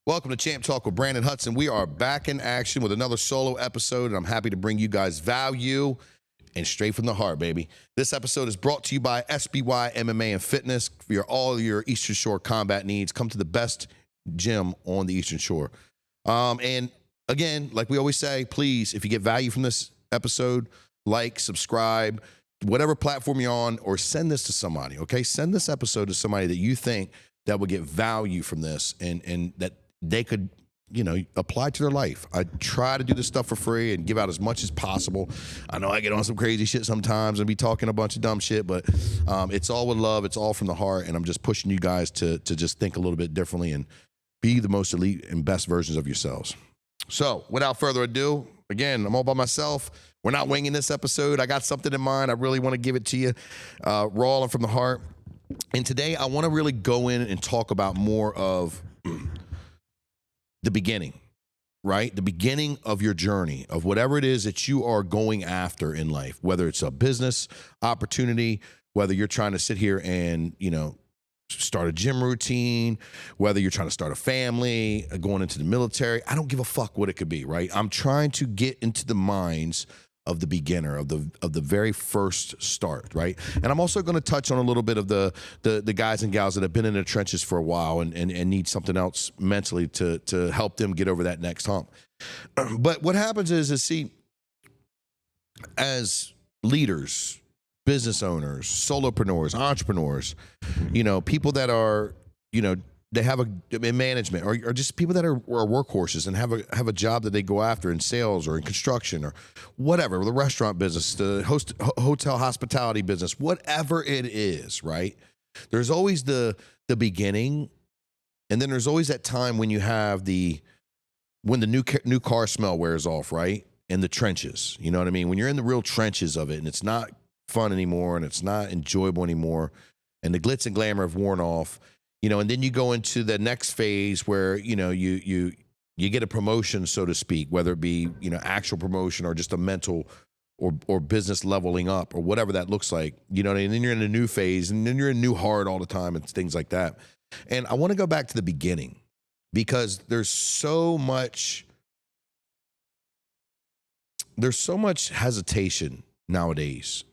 Welcome to Champ Talk with Branden Hudson. We are back in action with another solo episode, and I'm happy to bring you guys value and straight from the heart, baby. This episode is brought to you by SBY MMA and Fitness. For all your Eastern Shore combat needs, come to the best gym on the Eastern Shore. And again, like we always say, please, if you get value from this episode, like, subscribe, whatever platform you're on, or send this to somebody, okay? Send this episode to somebody that you think that will get value from this and that they could, apply to their life. I try to do this stuff for free and give out as much as possible. I know I get on some crazy shit sometimes and be talking a bunch of dumb shit, but it's all with love. It's all from the heart, and I'm just pushing you guys to just think a little bit differently and be the most elite and best versions of yourselves. So, without further ado, again, I'm all by myself. We're not winging this episode. I got something in mind. I really want to give it to you raw and from the heart. And today, I want to really go in and talk about more of the beginning, right? The beginning of your journey, of whatever it is that you are going after in life, whether it's a business opportunity, whether you're trying to sit here and, start a gym routine, whether you're trying to start a family, going into the military. I don't give a fuck what it could be, right? I'm trying to get into the minds of the beginner, of the very first start, right? And I'm also going to touch on a little bit of the guys and gals that have been in the trenches for a while and need something else mentally to help them get over that next hump. But what happens is see, as leaders, business owners, solopreneurs, entrepreneurs, people that are, they have in management or just people that are workhorses and have a job that they go after in sales or in construction or whatever, the restaurant business, the hotel hospitality business, whatever it is, right? There's always the beginning, and then there's always that time when you have when the new car smell wears off, right? In the trenches, you know what I mean? When you're in the real trenches of it and it's not fun anymore and it's not enjoyable anymore and the glitz and glamour have worn off, and then you go into the next phase where, you get a promotion, so to speak, whether it be, actual promotion or just a mental or business leveling up or whatever that looks like, and then you're in a new phase and then you're in new hard all the time and things like that. And I want to go back to the beginning because there's so much hesitation nowadays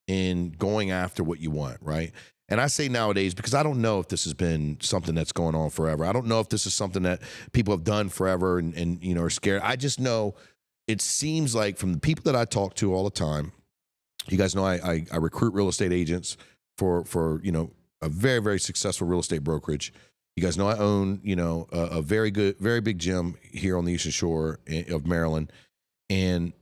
in going after what you want, right? And I say nowadays because I don't know if this has been something that's going on forever. I don't know if this is something that people have done forever and are scared. I just know it seems like from the people that I talk to all the time, you guys know I recruit real estate agents for a very, very successful real estate brokerage. You guys know I own, a very big gym here on the Eastern Shore of Maryland. And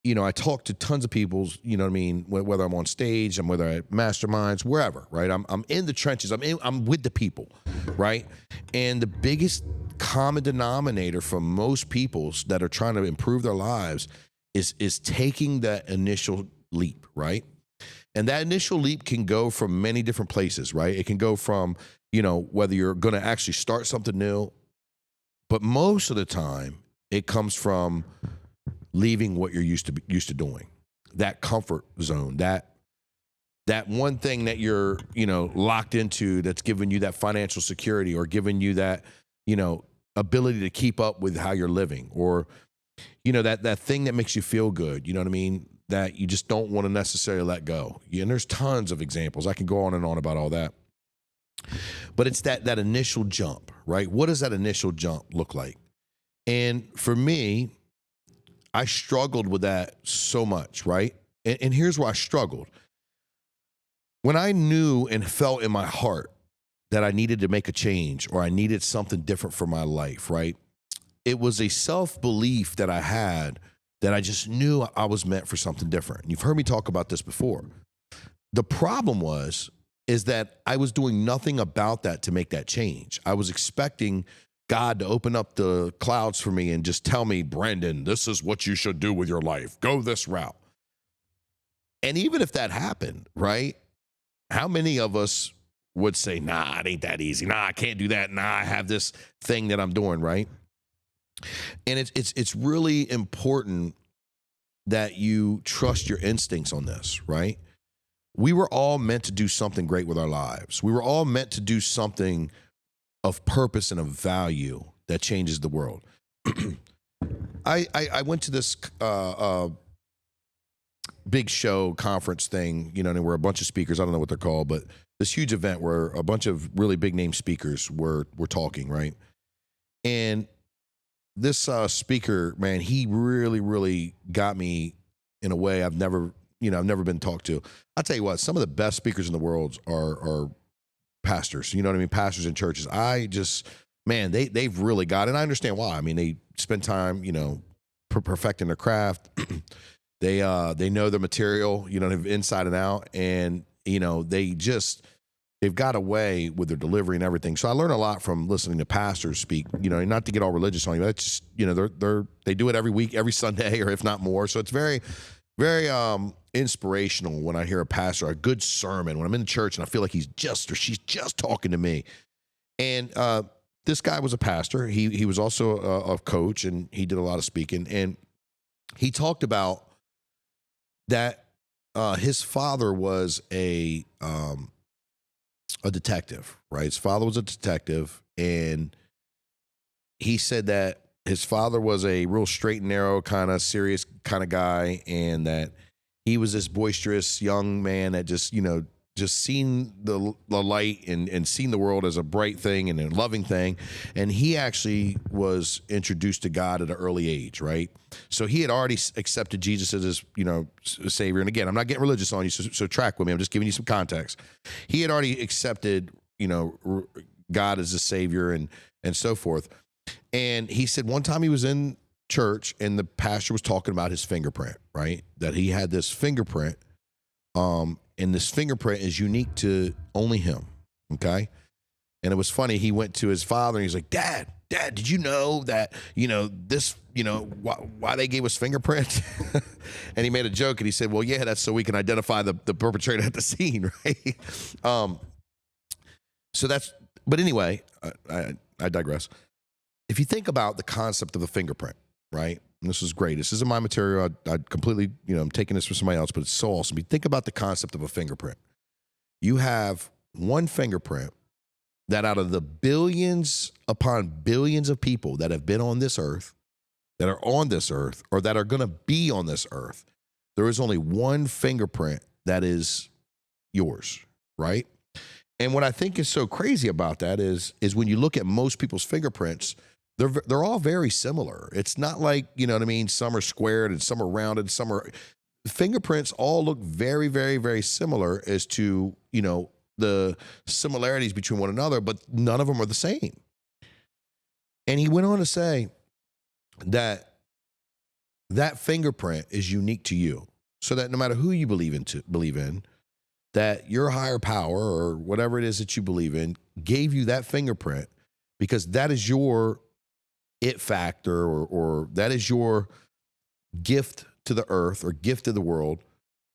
I talk to tons of people, whether I'm on stage, whether I'm at masterminds, wherever, right? I'm in the trenches. I'm with the people, right? And the biggest common denominator for most people that are trying to improve their lives is taking that initial leap, right? And that initial leap can go from many different places, right? It can go from, whether you're going to actually start something new, but most of the time it comes from leaving what you're used to doing, that comfort zone, that one thing that you're, locked into that's giving you that financial security or giving you that, ability to keep up with how you're living or, that thing that makes you feel good, you know what I mean? That you just don't want to necessarily let go. And there's tons of examples. I can go on and on about all that. But it's that initial jump, right? What does that initial jump look like? And for me, I struggled with that so much, right? And here's where I struggled. When I knew and felt in my heart that I needed to make a change or I needed something different for my life, right? It was a self-belief that I had that I just knew I was meant for something different. And you've heard me talk about this before. The problem is that I was doing nothing about that to make that change. I was expecting God to open up the clouds for me and just tell me, Branden, this is what you should do with your life. Go this route. And even if that happened, right? How many of us would say, nah, it ain't that easy. Nah, I can't do that. Nah, I have this thing that I'm doing, right? And it's really important that you trust your instincts on this, right? We were all meant to do something great with our lives. We were all meant to do something of purpose and of value that changes the world. I went to this big show conference thing, you know, and there were a bunch of speakers. I don't know what they're called, but this huge event where a bunch of really big name speakers were talking, right? And this speaker, man, he really got me in a way I've never been talked to. I'll tell you what, some of the best speakers in the world are pastors. You know what I mean? Pastors in churches. Man, they've really got it. And I understand why. I mean, they spend time, you know, perfecting their craft. They know the material, you know, inside and out, and you know, they've got a way with their delivery and everything. So I learn a lot from listening to pastors speak. You know, not to get all religious on you, but it's just, you know, they do it every week, every Sunday, or if not more. So it's very inspirational when I hear a pastor, a good sermon, when I'm in church and I feel like he's just or she's just talking to me. And this guy was a pastor. He was also a coach, and he did a lot of speaking. And he talked about that his father was a detective, right? His father was a detective, and he said that his father was a real straight and narrow, kind of serious kind of guy, and that he was this boisterous young man that just, you know, just seen the light and seen the world as a bright thing and a loving thing. And he actually was introduced to God at an early age, right? So he had already accepted Jesus as his, you know, savior. And again, I'm not getting religious on you, so track with me. I'm just giving you some context. He had already accepted, you know, God as a savior and so forth. And he said one time he was in church and the pastor was talking about his fingerprint, right? That he had this fingerprint, and this fingerprint is unique to only him, okay? And it was funny, he went to his father and he's like, Dad, did you know that, you know, this, you know, why they gave us fingerprints? And he made a joke and he said, well, yeah, that's so we can identify the perpetrator at the scene, right? So that's, but anyway, I digress. If you think about the concept of the fingerprint, right? And this is great. This isn't my material. I completely, you know, I'm taking this from somebody else, but it's so awesome. You think about the concept of a fingerprint. You have one fingerprint that out of the billions upon billions of people that have been on this earth, that are on this earth, or that are going to be on this earth, there is only one fingerprint that is yours, right? And what I think is so crazy about that is when you look at most people's fingerprints, they're all very similar. It's not like, you know what I mean, some are squared and some are rounded, some are, fingerprints all look very similar as to, you know, the similarities between one another, but none of them are the same. And he went on to say that fingerprint is unique to you, so that no matter who you believe in, that your higher power or whatever it is that you believe in gave you that fingerprint because that is your it factor, or that is your gift to the earth or gift to the world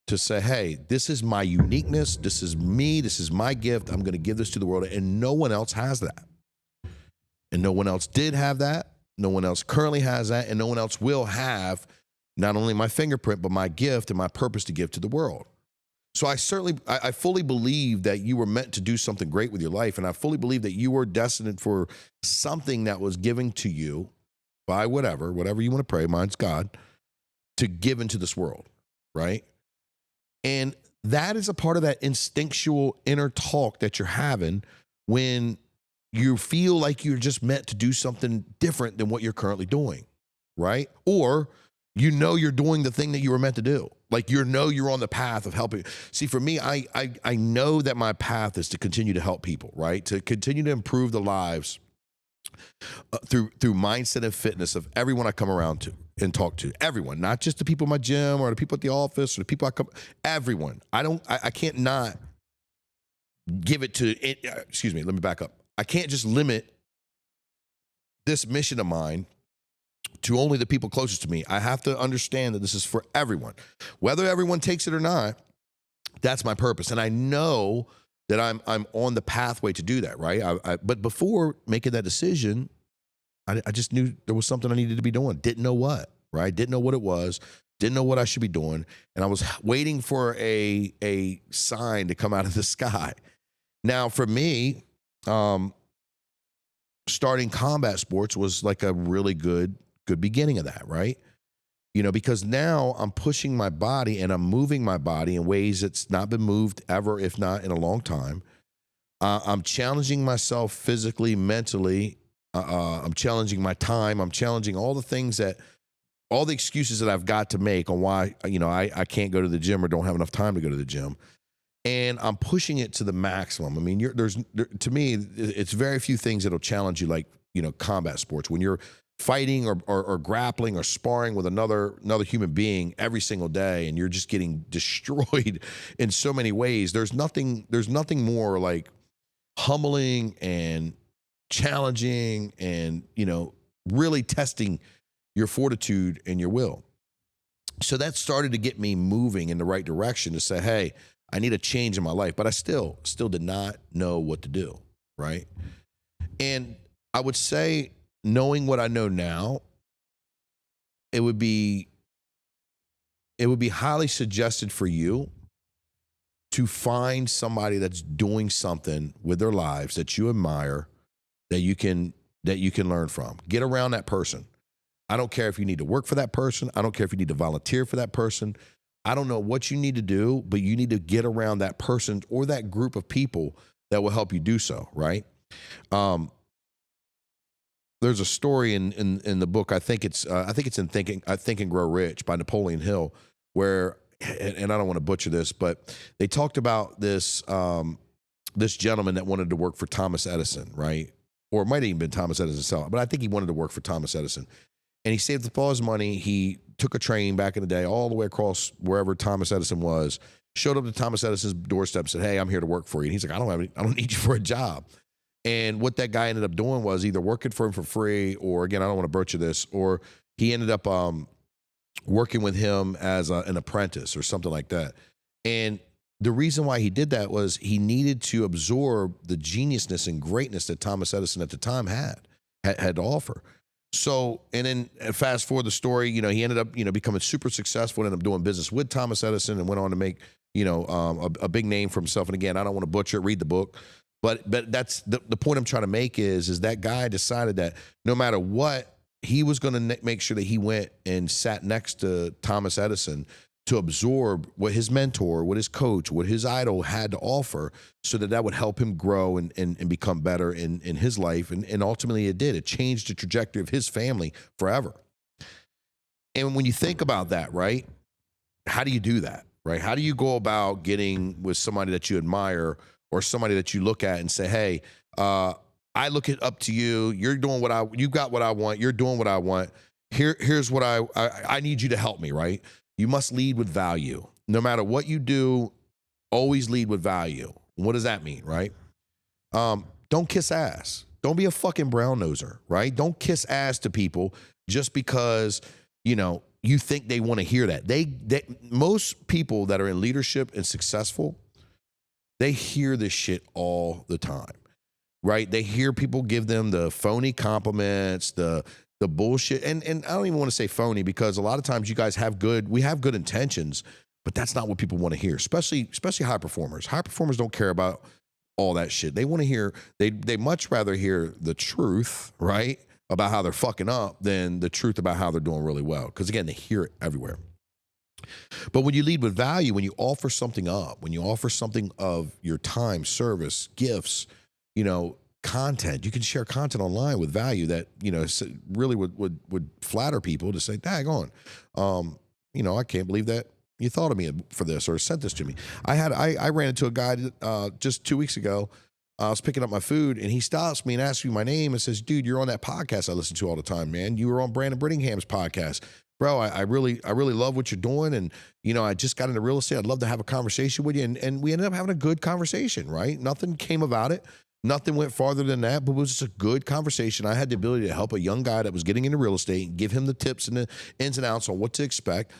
to say, hey, this is my uniqueness. This is me. This is my gift. I'm going to give this to the world. And no one else has that. And no one else did have that. No one else currently has that. And no one else will have not only my fingerprint, but my gift and my purpose to give to the world. So I fully believe that you were meant to do something great with your life. And I fully believe that you were destined for something that was given to you by whatever you want to pray, mine's God, to give into this world, right? And that is a part of that instinctual inner talk that you're having when you feel like you're just meant to do something different than what you're currently doing, right? Or you know you're doing the thing that you were meant to do. Like, you know you're on the path of helping. See, for me, I know that my path is to continue to help people, right? To continue to improve the lives through mindset and fitness of everyone I come around to and talk to. Everyone, not just the people in my gym or the people at the office or the people everyone. I can't not give it to, excuse me, let me back up. I can't just limit this mission of mine to only the people closest to me. I have to understand that this is for everyone. Whether everyone takes it or not, that's my purpose. And I know that I'm on the pathway to do that, right? But before making that decision, I just knew there was something I needed to be doing. Didn't know what, right? Didn't know what it was. Didn't know what I should be doing. And I was waiting for a sign to come out of the sky. Now, for me, starting combat sports was like a really good beginning of that, right? Because now I'm pushing my body and I'm moving my body in ways that's not been moved ever, if not in a long time. I'm challenging myself physically, mentally. I'm challenging my time. I'm challenging all the things all the excuses that I've got to make on why, I can't go to the gym or don't have enough time to go to the gym. And I'm pushing it to the maximum. I mean, to me, it's very few things that'll challenge you like, combat sports. When you're fighting or grappling or sparring with another human being every single day, and you're just getting destroyed in so many ways, there's nothing more like humbling and challenging and, really testing your fortitude and your will. So that started to get me moving in the right direction to say, hey, I need a change in my life. But I still did not know what to do, right? And I would say, knowing what I know now, it would be highly suggested for you to find somebody that's doing something with their lives that you admire, that you can learn from. Get around that person. I don't care if you need to work for that person. I don't care if you need to volunteer for that person. I don't know what you need to do, but you need to get around that person or that group of people that will help you do so, right? There's a story in the book. I think it's in Think and Grow Rich by Napoleon Hill, where, and I don't want to butcher this, but they talked about this this gentleman that wanted to work for Thomas Edison, right? Or it might have even been Thomas Edison himself, but I think he wanted to work for Thomas Edison. And he saved up all his money. He took a train back in the day all the way across wherever Thomas Edison was, showed up to Thomas Edison's doorstep and said, hey, I'm here to work for you. And he's like, I don't need you for a job. And what that guy ended up doing was either working for him for free, or, again, I don't want to butcher this, or he ended up working with him as an apprentice or something like that. And the reason why he did that was he needed to absorb the geniusness and greatness that Thomas Edison at the time had to offer. So, and then fast forward the story, he ended up, becoming super successful, ended up doing business with Thomas Edison and went on to make, a big name for himself. And again, I don't want to butcher it, read the book, but that's the point I'm trying to make is that guy decided that no matter what, he was going to make sure that he went and sat next to Thomas Edison to absorb what his mentor, what his coach, what his idol had to offer, so that would help him grow and become better in his life. And ultimately it did. It changed the trajectory of his family forever. And when you think about that, right, how do you do that, right? How do you go about getting with somebody that you admire or somebody that you look at and say, hey, I look it up to you. You're doing you got what I want. You're doing what I want. Here's what I need you to help me, right? You must lead with value. No matter what you do, always lead with value. What does that mean, right? Don't kiss ass. Don't be a fucking brown noser, right? Don't kiss ass to people just because, you think they want to hear that. Most people that are in leadership and successful, they hear this shit all the time, right? They hear people give them the phony compliments, the bullshit. And I don't even want to say phony, because a lot of times you guys we have good intentions, but that's not what people want to hear, especially high performers. High performers don't care about all that shit. They want to hear, they much rather hear the truth, right, about how they're fucking up than the truth about how they're doing really well. Because again, they hear it everywhere. But when you lead with value, when you offer something up, when you offer something of your time, service, gifts, content, you can share content online with value that, really would flatter people to say, daggone, I can't believe that you thought of me for this or sent this to me. I ran into a guy just 2 weeks ago. I was picking up my food and he stops me and asks me my name and says, dude, you're on that podcast I listen to all the time, man. You were on Branden Brittingham's podcast. Bro, I really love what you're doing. And, I just got into real estate. I'd love to have a conversation with you. And we ended up having a good conversation, right? Nothing came about it. Nothing went farther than that, but it was just a good conversation. I had the ability to help a young guy that was getting into real estate and give him the tips and the ins and outs on what to expect.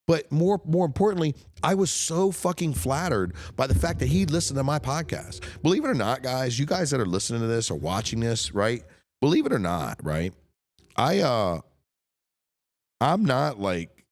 But more importantly, I was so fucking flattered by the fact that he listened to my podcast. Believe it or not, guys, you guys that are listening to this or watching this, right? Believe it or not, right? I'm not like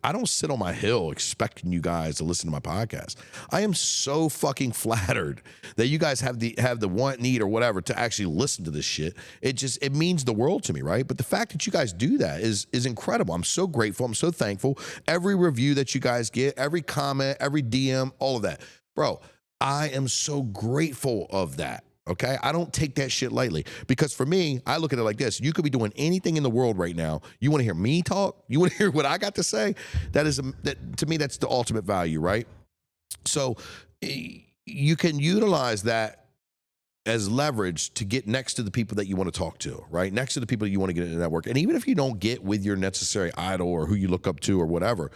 I don't sit on my hill expecting you guys to listen to my podcast. I am so fucking flattered that you guys have the want, need, or whatever to actually listen to this shit. It means the world to me, right? But the fact that you guys do that is incredible. I'm so grateful. I'm so thankful. Every review that you guys get, every comment, every DM, all of that. Bro, I am so grateful of that. Okay, I don't take that shit lightly, because for me, I look at it like this. You could be doing anything in the world right now. You want to hear me talk? You want to hear what I got to say? That to me, that's the ultimate value, right? So you can utilize that as leverage to get next to the people that you want to talk to, right? Next to the people you want to get in the network. And even if you don't get with your necessary idol or who you look up to or whatever,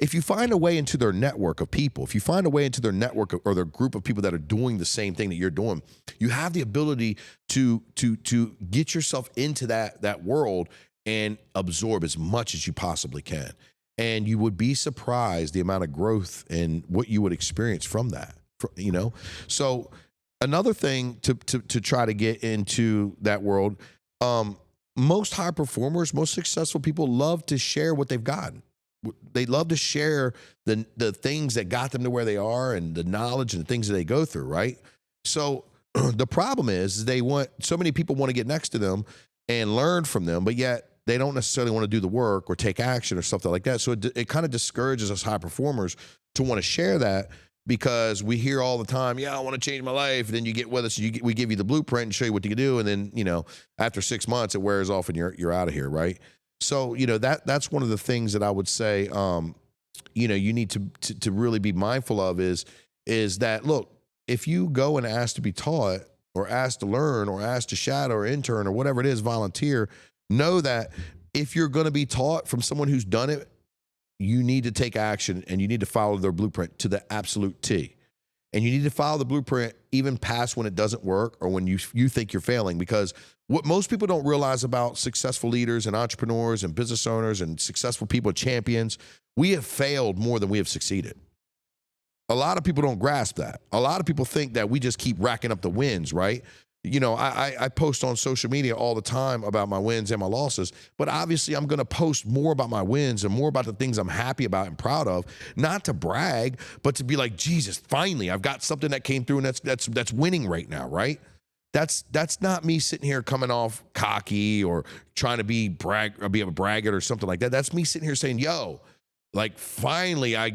if you find a way into their network of people, if you find a way into their network or their group of people that are doing the same thing that you're doing, you have the ability to get yourself into that world and absorb as much as you possibly can. And you would be surprised the amount of growth and what you would experience from that, you know? So another thing to try to get into that world, most high performers, most successful people love to share what they've gotten. They love to share the things that got them to where they are and the knowledge and the things that they go through, right? So the problem is so many people want to get next to them and learn from them, but yet they don't necessarily want to do the work or take action or something like that. So it kind of discourages us high performers to want to share that, because we hear all the time, yeah, I want to change my life. And then you get with us, we give you the blueprint and show you what you can do. And then, you know, after 6 months, it wears off and you're out of here, right? So, you know, that's one of the things that I would say, you know, you need to really be mindful of is that, look, if you go and ask to be taught or ask to learn or ask to shadow or intern or whatever it is, volunteer, know that if you're going to be taught from someone who's done it, you need to take action and you need to follow their blueprint to the absolute T. And you need to follow the blueprint even past when it doesn't work or when you think you're failing. Because what most people don't realize about successful leaders and entrepreneurs and business owners and successful people, champions, we have failed more than we have succeeded. A lot of people don't grasp that. A lot of people think that we just keep racking up the wins, right? You know, I post on social media all the time about my wins and my losses, but obviously I'm going to post more about my wins and more about the things I'm happy about and proud of, not to brag, but to be like, Jesus, finally, I've got something that came through and that's winning right now, right? That's not me sitting here coming off cocky or trying to be a braggart or something like that. That's me sitting here saying, yo, like finally I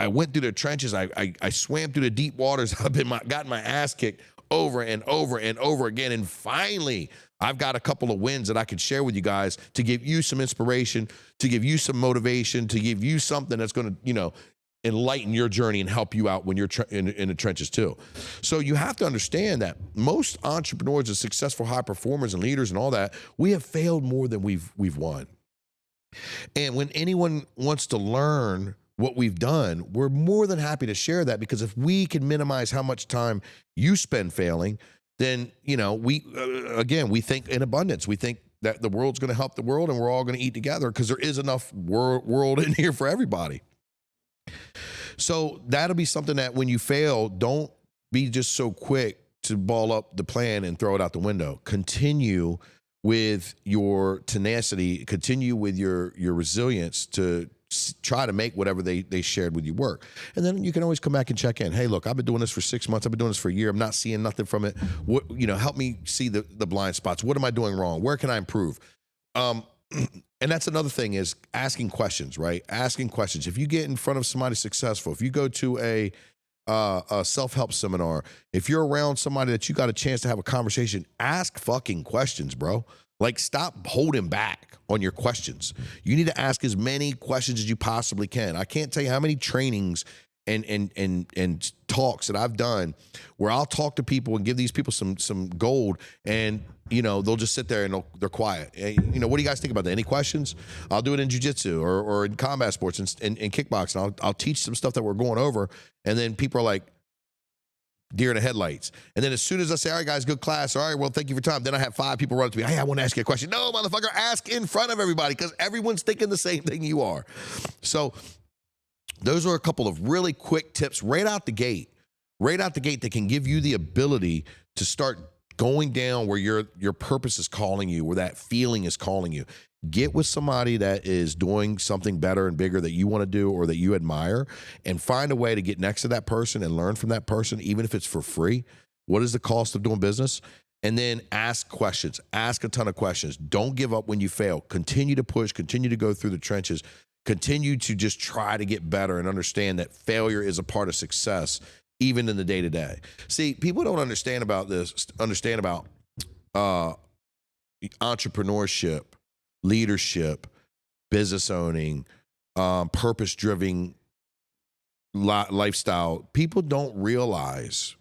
went through the trenches. I swam through the deep waters. I've gotten my ass kicked over and over and over again. And finally, I've got a couple of wins that I can share with you guys to give you some inspiration, to give you some motivation, to give you something that's going to, you know, enlighten your journey and help you out when you're in the trenches too. So you have to understand that most entrepreneurs and successful high performers and leaders and all that, we have failed more than we've won. And when anyone wants to learn what we've done, we're more than happy to share that, because if we can minimize how much time you spend failing, then, you know, we think in abundance. We think that the world's going to help the world and we're all going to eat together because there is enough world in here for everybody. So that'll be something that when you fail, don't be just so quick to ball up the plan and throw it out the window. Continue with your tenacity, continue with your resilience to try to make whatever they shared with you work. And then you can always come back and check in. Hey, look, I've been doing this for 6 months. I've been doing this for a year. I'm not seeing nothing from it. What, you know, help me see the blind spots. What am I doing wrong? Where can I improve? And that's another thing, is asking questions, right? Asking questions. If you get in front of somebody successful, if you go to a self-help seminar, if you're around somebody that you got a chance to have a conversation, ask fucking questions, bro. Like, stop holding back on your questions. You need to ask as many questions as you possibly can. I can't tell you how many trainings and talks that I've done where I'll talk to people and give these people some gold, and you know, they'll just sit there and they're quiet. Hey, you know, what do you guys think about that? Any questions? I'll do it in jiu-jitsu or in combat sports and kickboxing. I'll teach some stuff that we're going over, and then people are like deer in the headlights. And then as soon as I say, all right, guys, good class. All right, well, thank you for your time. Then I have 5 people run up to me. Hey, I want to ask you a question. No, motherfucker, ask in front of everybody, because everyone's thinking the same thing you are. So those are a couple of really quick tips right out the gate that can give you the ability to start going down where your purpose is calling you, where that feeling is calling you. Get with somebody that is doing something better and bigger that you want to do or that you admire, and find a way to get next to that person and learn from that person, even if it's for free. What is the cost of doing business? And then ask questions. Ask a ton of questions. Don't give up when you fail. Continue to push. Continue to go through the trenches. Continue to just try to get better and understand that failure is a part of success, even in the day-to-day. See, people don't understand about entrepreneurship, leadership, business owning, purpose-driven lifestyle. People don't realize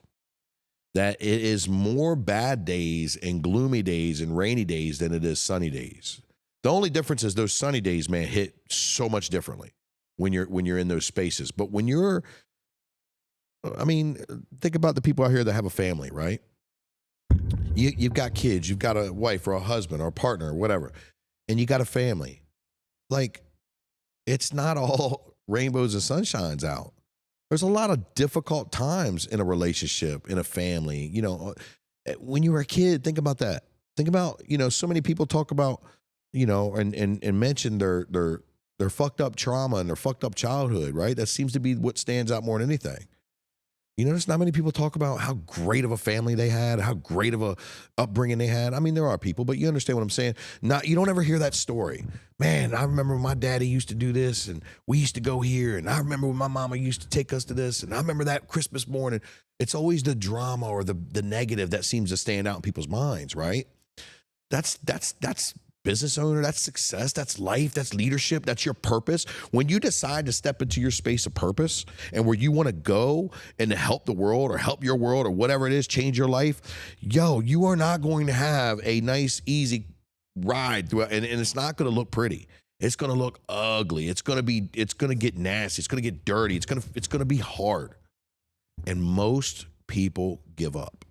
that it is more bad days and gloomy days and rainy days than it is sunny days. The only difference is those sunny days, man, hit so much differently when you're in those spaces. But when think about the people out here that have a family, right? You've got kids, you've got a wife or a husband or a partner or whatever, and you got a family. Like, it's not all rainbows and sunshines out. There's a lot of difficult times in a relationship, in a family. When you were a kid, think about that. Think about, so many people talk about, and mention their fucked up trauma and their fucked up childhood, right? That seems to be what stands out more than anything. There's not many people talk about how great of a family they had, how great of a upbringing they had. I mean, there are people, but you understand what I'm saying. You don't ever hear that story. Man, I remember my daddy used to do this, and we used to go here, and I remember when my mama used to take us to this, and I remember that Christmas morning. It's always the drama or the negative that seems to stand out in people's minds, right? That's business owner, that's success, that's life, that's leadership, that's your purpose. When you decide to step into your space of purpose and where you want to go and to help the world or help your world or whatever it is, change your life, you are not going to have a nice, easy ride throughout, and it's not going to look pretty. It's going to look ugly. It's going to get nasty. It's going to get dirty. It's going to be hard. And most people give up.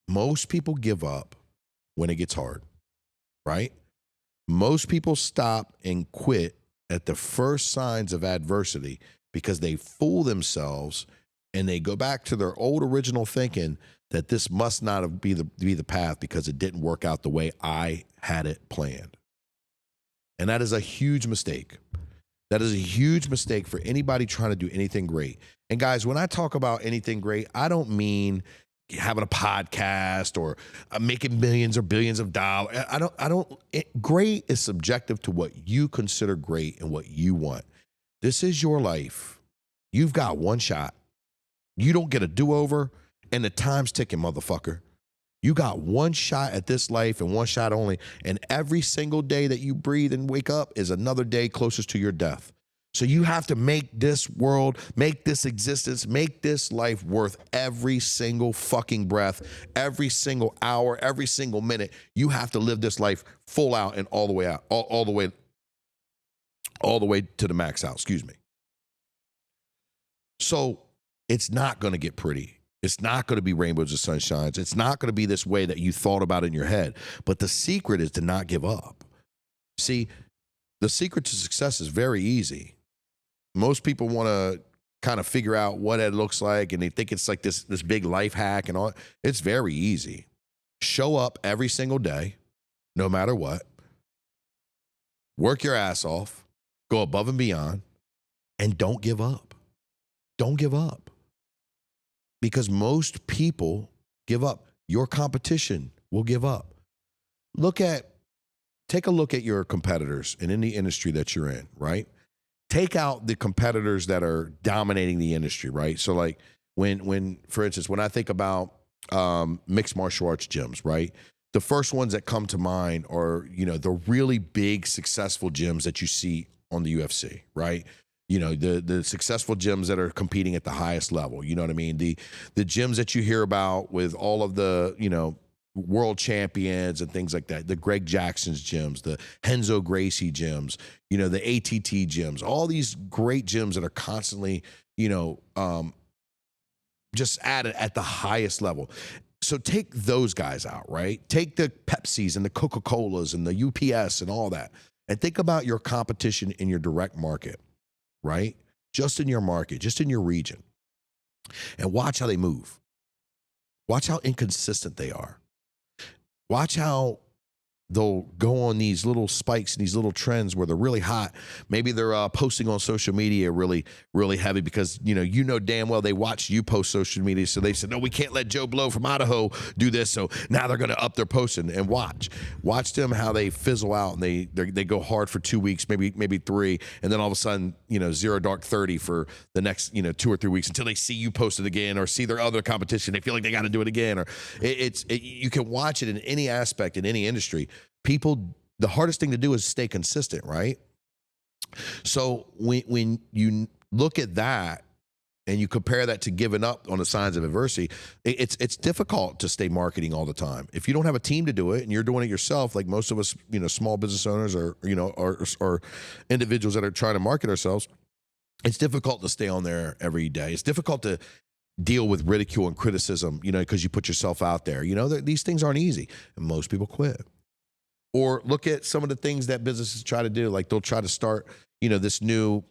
Most people give up when it gets hard. Right? Most people stop and quit at the first signs of adversity because they fool themselves and they go back to their old original thinking that this must not be the path because it didn't work out the way I had it planned. And that is a huge mistake. That is a huge mistake for anybody trying to do anything great. And guys, when I talk about anything great, I don't mean having a podcast or making millions or billions of dollars. Great is subjective to what you consider great and what you want. This is your life. You've got one shot. You don't get a do-over, and the time's ticking, motherfucker. You got one shot at this life and one shot only, and every single day that you breathe and wake up is another day closest to your death. So you have to make this world, make this existence, make this life worth every single fucking breath, every single hour, every single minute. You have to live this life full out and all the way out, all the way to the max out, excuse me. So it's not going to get pretty. It's not going to be rainbows and sunshines. It's not going to be this way that you thought about in your head. But the secret is to not give up. See, the secret to success is very easy. Most people want to kind of figure out what it looks like, and they think it's like this big life hack and all. It's very easy. Show up every single day, no matter what. Work your ass off. Go above and beyond. And don't give up. Don't give up. Because most people give up. Your competition will give up. Take a look at your competitors in any industry that you're in, right? Take out the competitors that are dominating the industry, right? So like when for instance, when I think about mixed martial arts gyms, right? The first ones that come to mind are, the really big successful gyms that you see on the UFC, right? The successful gyms that are competing at the highest level, you know what I mean? The gyms that you hear about with all of the, world champions and things like that, the Greg Jackson's gyms, the Henzo Gracie gyms, the ATT gyms, all these great gyms that are constantly, just at the highest level. So take those guys out, right? Take the Pepsis and the Coca-Colas and the UPS and all that, and think about your competition in your direct market, right? Just in your market, just in your region, and watch how they move. Watch how inconsistent they are. Watch how they'll go on these little spikes and these little trends where they're really hot. Maybe they're posting on social media really, really heavy because, you know damn well they watched you post social media. So they said, no, we can't let Joe Blow from Idaho do this. So now they're going to up their posting and watch them, how they fizzle out and they go hard for 2 weeks, maybe 3. And then all of a sudden, zero dark 30 for the next, 2 or 3 weeks until they see you post it again or see their other competition. They feel like they got to do it again. Or you can watch it in any aspect, in any industry. People, the hardest thing to do is stay consistent, right? So when you look at that and you compare that to giving up on the signs of adversity, it's difficult to stay marketing all the time. If you don't have a team to do it and you're doing it yourself, like most of us, small business owners or individuals that are trying to market ourselves, it's difficult to stay on there every day. It's difficult to deal with ridicule and criticism, because you put yourself out there. These things aren't easy, and most people quit. Or look at some of the things that businesses try to do. Like they'll try to start, this new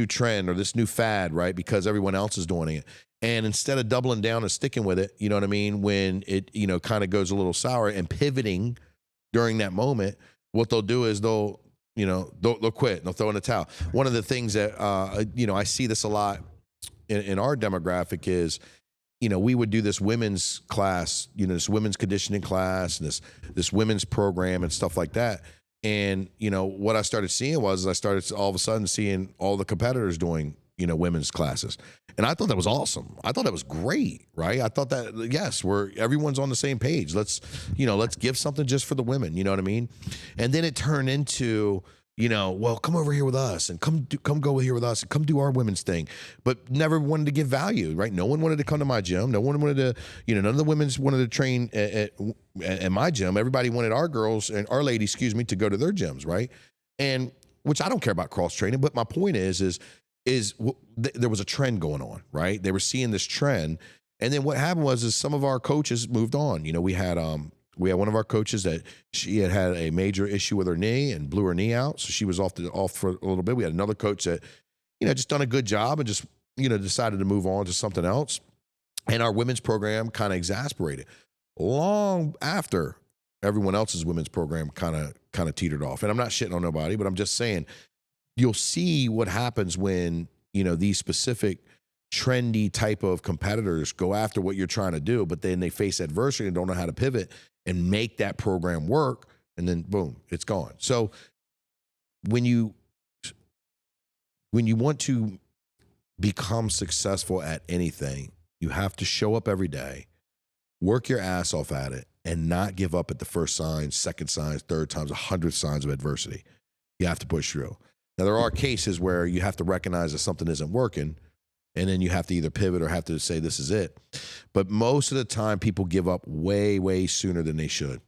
trend or this new fad, right? Because everyone else is doing it. And instead of doubling down and sticking with it, you know what I mean? When it, kind of goes a little sour and pivoting during that moment, what they'll do is they'll quit. They'll throw in the towel. One of the things that, I see this a lot in our demographic is, we would do this women's class, this women's conditioning class and this women's program and stuff like that. And, what I started seeing was I started all of a sudden seeing all the competitors doing, women's classes. And I thought that was awesome. I thought that was great, right? I thought that, yes, everyone's on the same page. Let's give something just for the women, you know what I mean? And then it turned into, well, come over here with us and come go here with us and come do our women's thing, but never wanted to give value, right? No one wanted to come to my gym. No one wanted to, none of the women's wanted to train at my gym. Everybody wanted our girls and our ladies, to go to their gyms, right? And which I don't care about cross training, but my point is there was a trend going on, right? They were seeing this trend. And then what happened was some of our coaches moved on. We had one of our coaches that she had a major issue with her knee and blew her knee out. So she was off for a little bit. We had another coach that, just done a good job and just, decided to move on to something else. And our women's program kind of exasperated long after everyone else's women's program kind of teetered off. And I'm not shitting on nobody, but I'm just saying you'll see what happens when, these specific trendy type of competitors go after what you're trying to do, but then they face adversity and don't know how to pivot and make that program work, and then boom, it's gone. So when you want to become successful at anything, you have to show up every day, work your ass off at it, and not give up at the first sign, second signs, third times, 100 signs of adversity. You have to push through. Now, there are cases where you have to recognize that something isn't working, and then you have to either pivot or have to say, this is it. But most of the time, people give up way, way sooner than they should.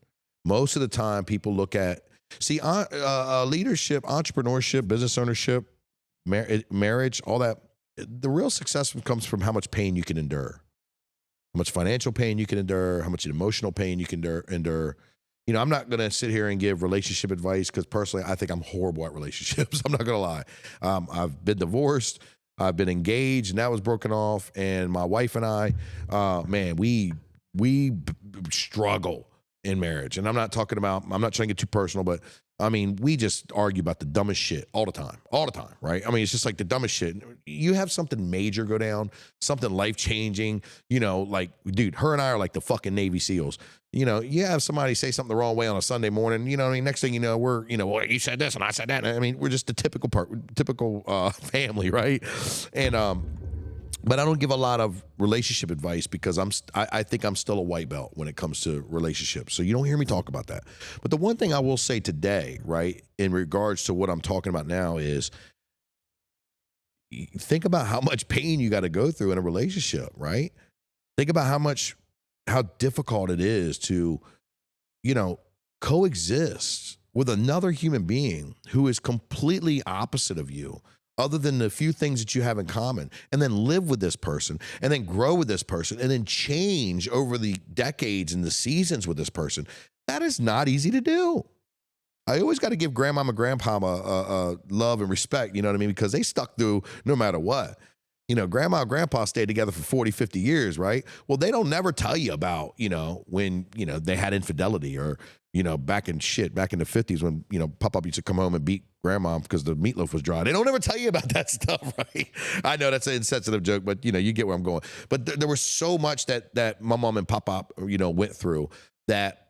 Most of the time, people look at, leadership, entrepreneurship, business ownership, marriage, all that. The real success comes from how much pain you can endure, how much financial pain you can endure, how much emotional pain you can endure. I'm not going to sit here and give relationship advice because personally, I think I'm horrible at relationships. I'm not going to lie. I've been divorced. I've been engaged, and that was broken off. And my wife and I, we struggle in marriage. And I'm not trying to get too personal, but we just argue about the dumbest shit all the time, right? It's just like the dumbest shit. You have something major go down, something life-changing, like, dude, her and I are like the fucking Navy SEALs. You have somebody say something the wrong way on a Sunday morning, next thing you know, we're, well, you said this and I said that. We're just the typical family, right? And, but I don't give a lot of relationship advice because I think I'm still a white belt when it comes to relationships. So you don't hear me talk about that. But the one thing I will say today, right, in regards to what I'm talking about now is think about how much pain you got to go through in a relationship, right? Think about how difficult it is to, coexist with another human being who is completely opposite of you, other than the few things that you have in common, and then live with this person, and then grow with this person, and then change over the decades and the seasons with this person. That is not easy to do. I always got to give grandmama, grandpa love and respect, you know what I mean? Because they stuck through no matter what. grandma and grandpa stayed together for 40, 50 years, right? Well, they don't never tell you about, when, they had infidelity or, back in the 50s when, Pop-Up used to come home and beat grandma because the meatloaf was dry. They don't ever tell you about that stuff, right? I know that's an insensitive joke, but, you get where I'm going. But there was so much that my mom and Pop-Up, went through that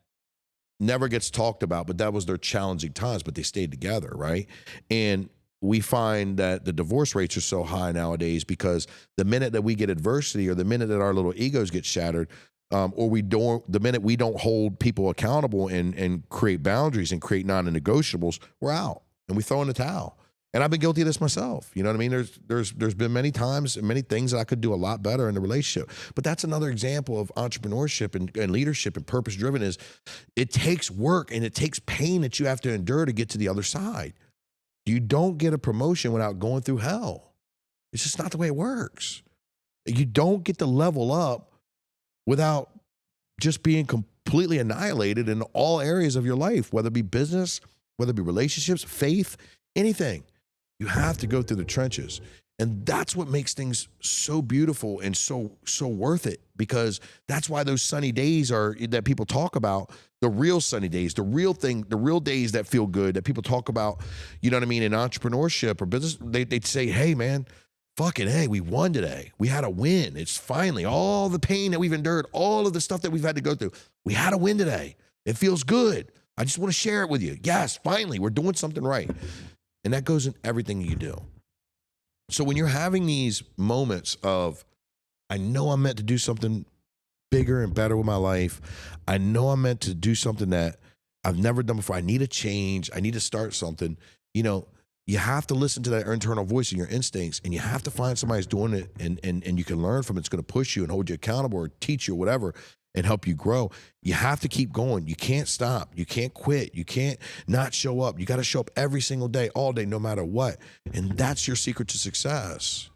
never gets talked about, but that was their challenging times, but they stayed together, right? And we find that the divorce rates are so high nowadays because the minute that we get adversity or the minute that our little egos get shattered, the minute we don't hold people accountable and create boundaries and create non-negotiables, we're out and we throw in the towel. And I've been guilty of this myself. You know what I mean? There's been many times and many things that I could do a lot better in the relationship. But that's another example of entrepreneurship and leadership and purpose-driven is it takes work and it takes pain that you have to endure to get to the other side. You don't get a promotion without going through hell. It's just not the way it works. You don't get to level up without just being completely annihilated in all areas of your life, whether it be business, whether it be relationships, faith, anything. You have to go through the trenches. And that's what makes things so beautiful and so worth it, because that's why those sunny days are that people talk about, the real sunny days, the real thing, the real days that feel good that people talk about, in entrepreneurship or business. They'd say, hey, man, fucking, hey, we won today. We had a win. It's finally all the pain that we've endured, all of the stuff that we've had to go through. We had a win today. It feels good. I just want to share it with you. Yes, finally, we're doing something right. And that goes in everything you do. So when you're having these moments of, I know I'm meant to do something bigger and better with my life. I know I'm meant to do something that I've never done before. I need a change. I need to start something. You have to listen to that internal voice and your instincts, and you have to find somebody who's doing it and you can learn from it. It's going to push you and hold you accountable or teach you or whatever and help you grow. You have to keep going. You can't stop. You can't quit. You can't not show up. You got to show up every single day, all day, no matter what. And that's your secret to success.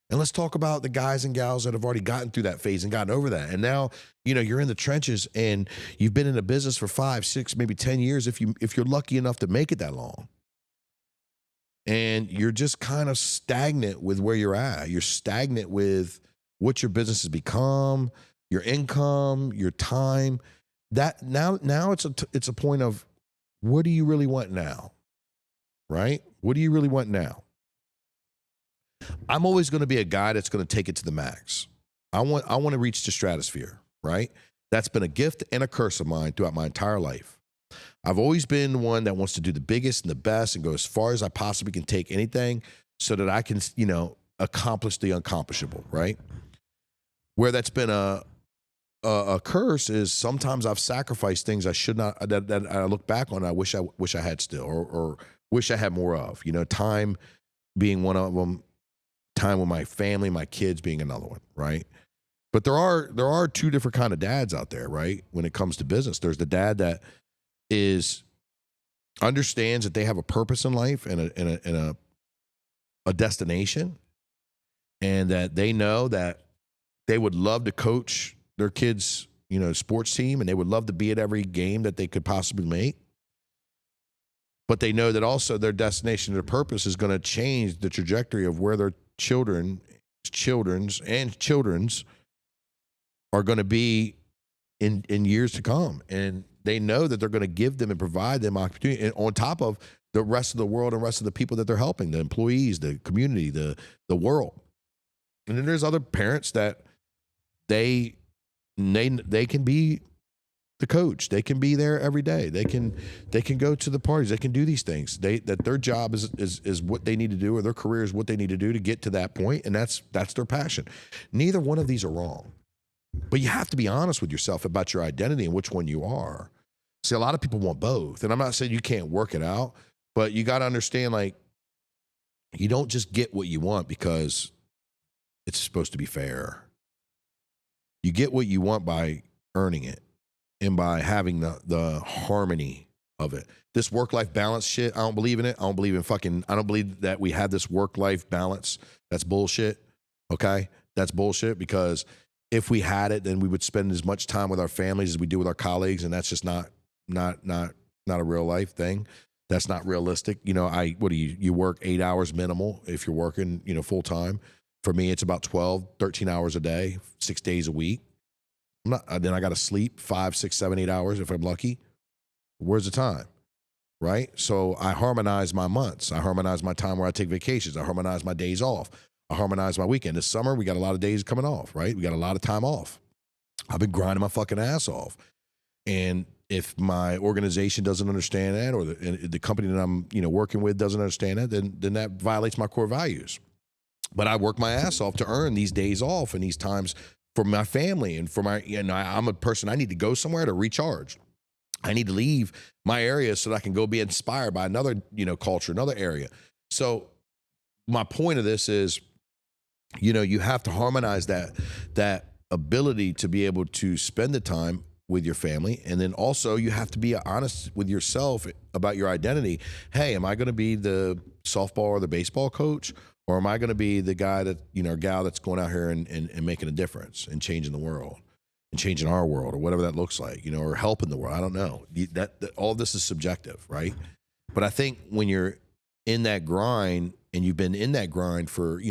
And let's talk about the guys and gals that have already gotten through that phase and gotten over that. And now, you're in the trenches and you've been in a business for 5, 6, maybe 10 years if you're lucky enough to make it that long. And you're just kind of stagnant with where you're at. You're stagnant with what your business has become, your income, your time. That now it's a point of, what do you really want now? Right? What do you really want now? I'm always going to be a guy that's going to take it to the max. I want to reach the stratosphere, right? That's been a gift and a curse of mine throughout my entire life. I've always been one that wants to do the biggest and the best and go as far as I possibly can take anything so that I can, accomplish the unaccomplishable, right? Where that's been a curse is sometimes I've sacrificed things I should not, that I look back on, I wish I had still, or wish I had more of, time being one of them, time with my family, my kids being another one, right? But there are two different kind of dads out there, right? When it comes to business, there's the dad that understands that they have a purpose in life and a destination, and that they know that they would love to coach their kids, sports team, and they would love to be at every game that they could possibly make. But they know that also their destination, their purpose is going to change the trajectory of where their children's are going to be in years to come. And they know that they're going to give them and provide them opportunity, and on top of the rest of the world and rest of the people that they're helping, the employees, the community, the world. And then there's other parents that they can be the coach. They can be there every day. They can go to the parties. They can do these things. That their job is what they need to do, or their career is what they need to do to get to that point, and that's their passion. Neither one of these are wrong. But you have to be honest with yourself about your identity and which one you are. See, a lot of people want both. And I'm not saying you can't work it out, but you got to understand, you don't just get what you want because it's supposed to be fair. You get what you want by earning it and by having the harmony of it. This work-life balance shit, I don't believe in it. I don't believe that we have this work-life balance. That's bullshit. Okay? That's bullshit, because if we had it, then we would spend as much time with our families as we do with our colleagues, and that's just not a real life thing. That's not realistic. You work 8 hours minimal if you're working, full time. For me, it's about 12, 13 hours a day, 6 days a week. Then I got to sleep 5, 6, 7, 8 hours if I'm lucky. Where's the time? Right? So I harmonize my months. I harmonize my time where I take vacations. I harmonize my days off. I harmonize my weekend. This summer, we got a lot of days coming off, right? We got a lot of time off. I've been grinding my fucking ass off. And if my organization doesn't understand that, or the company that I'm working with doesn't understand that, then that violates my core values. But I work my ass off to earn these days off and these times for my family and for my, I'm a person, I need to go somewhere to recharge. I need to leave my area so that I can go be inspired by another, culture, another area. So my point of this is, you have to harmonize that ability to be able to spend the time with your family. And then also you have to be honest with yourself about your identity. Hey, am I going to be the softball or the baseball coach? Or am I going to be the guy that, or gal that's going out here and making a difference and changing the world and changing our world or whatever that looks like, or helping the world? I don't know. That all of this is subjective, right? But I think when you're in that grind and you've been in that grind for,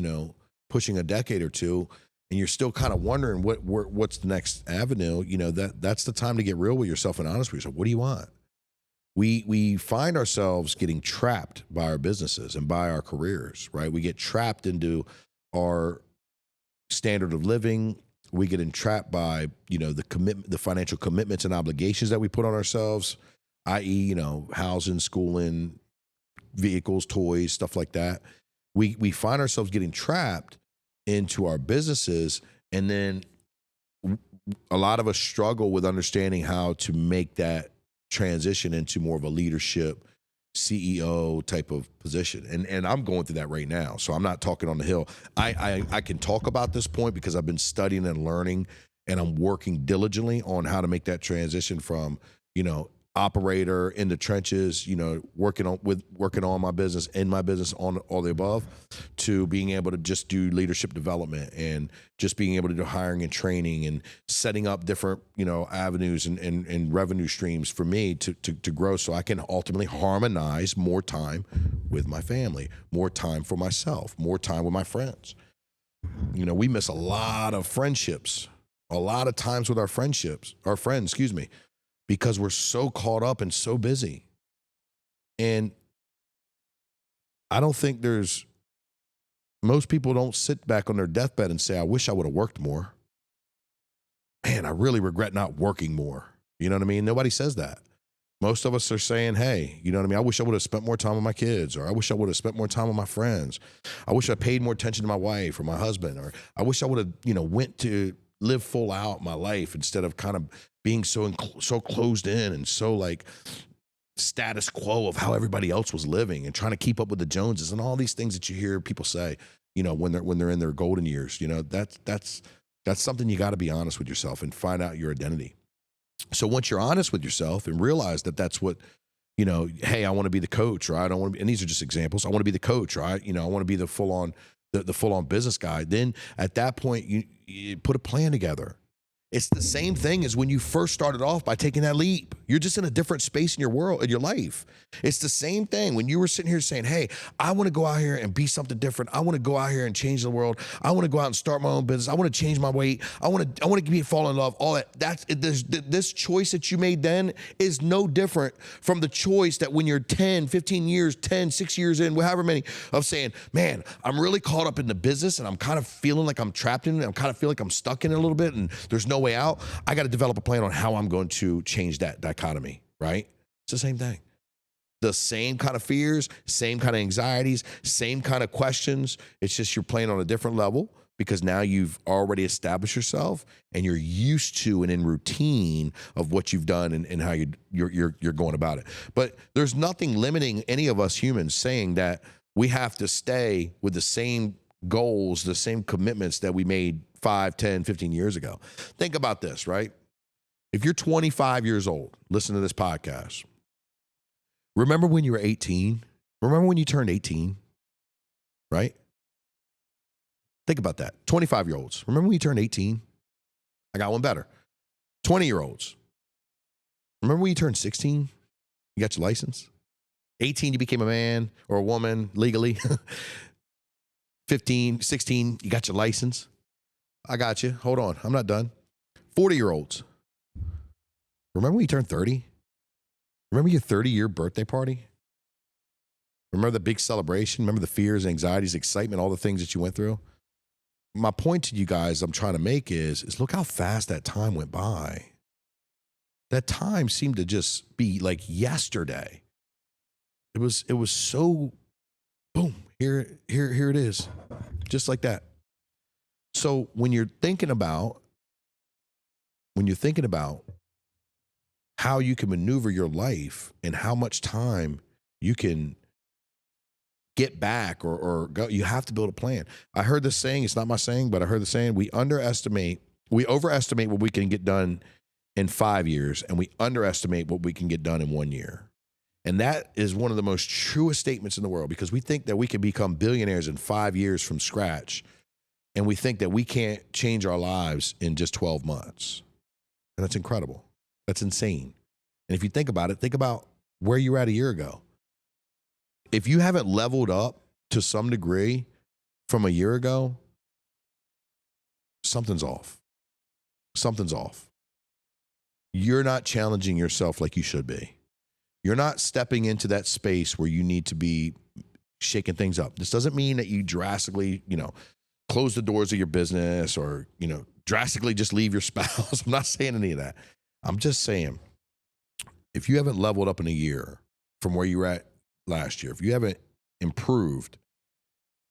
pushing a decade or two, and you're still kind of wondering what's the next avenue, that's the time to get real with yourself and honest with yourself. What do you want? We find ourselves getting trapped by our businesses and by our careers, right? We get trapped into our standard of living. We get entrapped by, the financial commitments and obligations that we put on ourselves, i.e., housing, schooling, vehicles, toys, stuff like that. We find ourselves getting trapped into our businesses, and then a lot of us struggle with understanding how to make that transition into more of a leadership CEO type of position. And I'm going through that right now. So I'm not talking on the hill. I can talk about this point because I've been studying and learning, and I'm working diligently on how to make that transition from, operator in the trenches, working on my business, in my business, on all the above, to being able to just do leadership development and just being able to do hiring and training and setting up different, avenues and revenue streams for me to grow, so I can ultimately harmonize more time with my family, more time for myself, more time with my friends. We miss a lot of friendships, a lot of times with our friends, because we're so caught up and so busy. And I don't think most people don't sit back on their deathbed and say, I wish I would have worked more. Man, I really regret not working more. You know what I mean? Nobody says that. Most of us are saying, hey, I wish I would have spent more time with my kids, or I wish I would have spent more time with my friends. I wish I paid more attention to my wife or my husband, or I wish I would have, went to live full out my life instead of kind of being so closed in and so like status quo of how everybody else was living and trying to keep up with the Joneses and all these things that you hear people say, when they're in their golden years. That's something you got to be honest with yourself and find out your identity. So once you're honest with yourself and realize that that's what, hey, I want to be the coach, or I don't want to be, and these are just examples. I want to be the coach, or I want to be the full on business guy. Then at that point, you put a plan together. It's the same thing as when you first started off by taking that leap. You're just in a different space in your world, in your life. It's the same thing when you were sitting here saying, hey, I want to go out here and be something different. I want to go out here and change the world. I want to go out and start my own business. I want to change my weight. I want to fall in love. All that. This choice that you made then is no different from the choice that when you're 10, 15 years, 10, 6 years in, however many, of saying, man, I'm really caught up in the business and I'm kind of feeling like I'm trapped in it. I'm kind of feeling like I'm stuck in it a little bit and there's no way out. I got to develop a plan on how I'm going to change that dichotomy, right? It's the same thing. The same kind of fears, same kind of anxieties, same kind of questions. It's just you're playing on a different level because now you've already established yourself and you're used to and in routine of what you've done and how you're going about it. But there's nothing limiting any of us humans saying that we have to stay with the same goals, the same commitments that we made 5, 10, 15 years ago. Think about this, right? If you're 25 years old, listen to this podcast. Remember when you were 18? Remember when you turned 18, right? Think about that. 25-year-olds. Remember when you turned 18? I got one better. 20-year-olds. Remember when you turned 16? You got your license? 18, you became a man or a woman legally. 15, 16, you got your license. I got you. Hold on. I'm not done. 40-year-olds. Remember when you turned 30? Remember your 30-year birthday party? Remember the big celebration? Remember the fears, anxieties, excitement, all the things that you went through? My point to you guys I'm trying to make is look how fast that time went by. That time seemed to just be like yesterday. It was so boom, here it is. Just like that. So when you're thinking about how you can maneuver your life and how much time you can get back or go, you have to build a plan. I heard this saying, it's not my saying, but I heard the saying, we overestimate what we can get done in 5 years, and we underestimate what we can get done in 1 year. And that is one of the most truest statements in the world, because we think that we can become billionaires in 5 years from scratch, and we think that we can't change our lives in just 12 months. And that's incredible. That's insane. And if you think about it, think about where you were at a year ago. If you haven't leveled up to some degree from a year ago, something's off. Something's off. You're not challenging yourself like you should be. You're not stepping into that space where you need to be shaking things up. This doesn't mean that you drastically, close the doors of your business or, drastically just leave your spouse. I'm not saying any of that. I'm just saying, if you haven't leveled up in a year from where you were at last year, if you haven't improved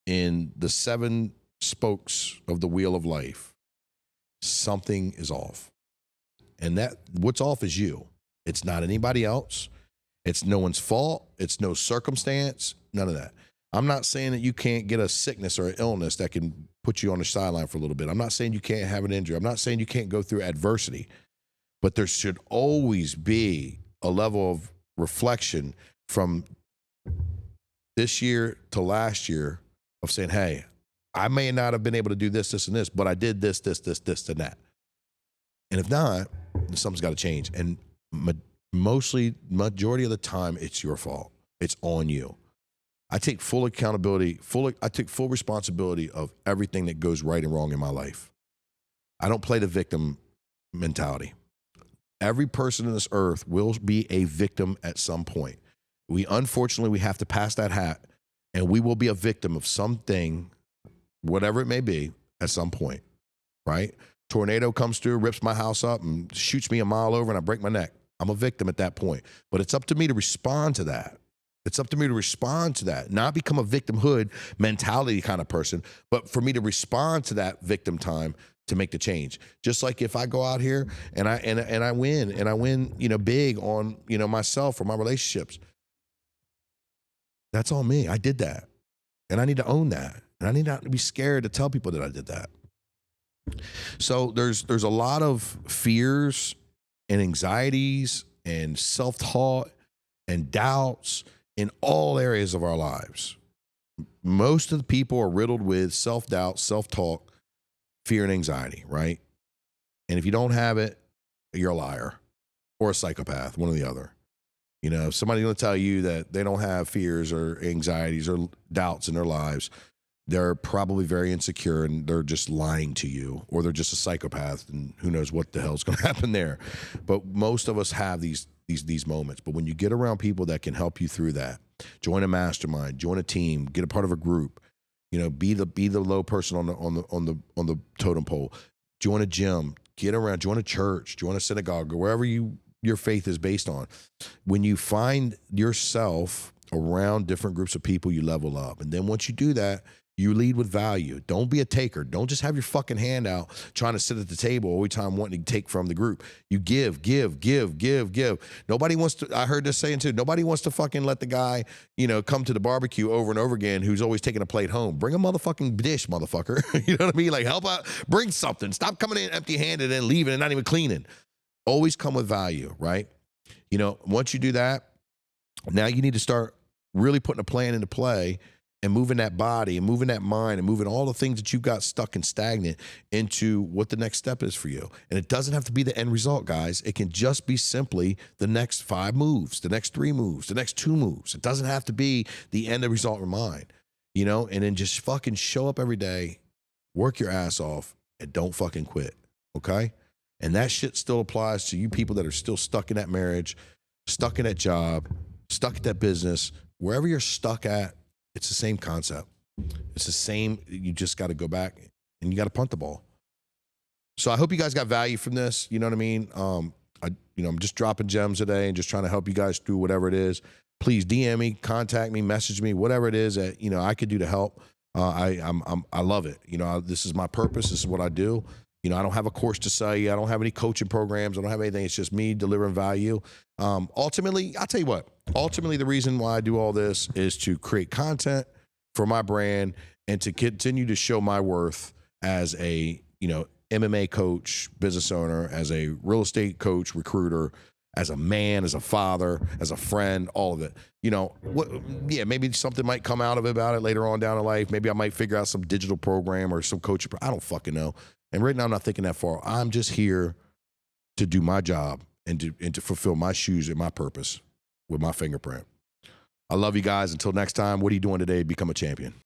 in the 7 spokes of the wheel of life, something is off. And that what's off is you. It's not anybody else. It's no one's fault. It's no circumstance, none of that. I'm not saying that you can't get a sickness or an illness that can put you on the sideline for a little bit. I'm not saying you can't have an injury. I'm not saying you can't go through adversity. But there should always be a level of reflection from this year to last year of saying, hey, I may not have been able to do this, this, and this, but I did this, and that. And if not, then something's got to change. And majority of the time, it's your fault. It's on you. I take full accountability, I take full responsibility of everything that goes right and wrong in my life. I don't play the victim mentality. Every person on this earth will be a victim at some point. Unfortunately, we have to pass that hat, and we will be a victim of something, whatever it may be, at some point, right? Tornado comes through, rips my house up, and shoots me a mile over, and I break my neck. I'm a victim at that point. But it's up to me to respond to that. It's up to me to respond to that, not become a victimhood mentality kind of person, but for me to respond to that victim time to make the change. Just like if I go out here and I win, big on, myself or my relationships. That's on me. I did that. And I need to own that. And I need not to be scared to tell people that I did that. So there's a lot of fears and anxieties and self-taught and doubts in all areas of our lives. Most of the people are riddled with self-doubt, self-talk, fear, and anxiety, right? And if you don't have it, you're a liar or a psychopath, one or the other. If somebody's going to tell you that they don't have fears or anxieties or doubts in their lives, they're probably very insecure and they're just lying to you, or they're just a psychopath, and who knows what the hell's going to happen there. But most of us have these moments. But when you get around people that can help you through that, join a mastermind, join a team, get a part of a group, be the low person on the totem pole, join a gym, get around, join a church, join a synagogue, or wherever your faith is based on. When you find yourself around different groups of people, you level up. And then once you do that, you lead with value. Don't be a taker. Don't just have your fucking hand out trying to sit at the table every time wanting to take from the group. You give. Nobody wants to, I heard this saying too, nobody wants to fucking let the guy, come to the barbecue over and over again who's always taking a plate home. Bring a motherfucking dish, motherfucker. You know what I mean? Like, help out, bring something. Stop coming in empty-handed and leaving and not even cleaning. Always come with value, right? Once you do that, now you need to start really putting a plan into play and moving that body and moving that mind and moving all the things that you've got stuck and stagnant into what the next step is for you. And it doesn't have to be the end result, guys. It can just be simply the next 5 moves, the next 3 moves, the next 2 moves. It doesn't have to be the end result in mind. you know, and then just fucking show up every day, work your ass off, and don't fucking quit, okay? And that shit still applies to you people that are still stuck in that marriage, stuck in that job, stuck at that business. Wherever you're stuck at, it's the same concept. It's the same. You just got to go back and you got to punt the ball. So I hope you guys got value from this. You know what I mean? I'm just dropping gems today and just trying to help you guys through whatever it is. Please DM me, contact me, message me, whatever it is that, you know, I could do to help. I love it. You know, this is my purpose. This is what I do. You know, I don't have a course to sell you. I don't have any coaching programs. I don't have anything. It's just me delivering value. Ultimately, I'll tell you what, ultimately the reason why I do all this is to create content for my brand and to continue to show my worth as a, you know, MMA coach, business owner, as a real estate coach, recruiter, as a man, as a father, as a friend, all of it. You know, maybe something might come out of it about it later on down in life. Maybe I might figure out some digital program or some coaching. I don't fucking know. And right now I'm not thinking that far. I'm just here to do my job and to fulfill my shoes and my purpose with my fingerprint. I love you guys. Until next time, what are you doing today to become a champion?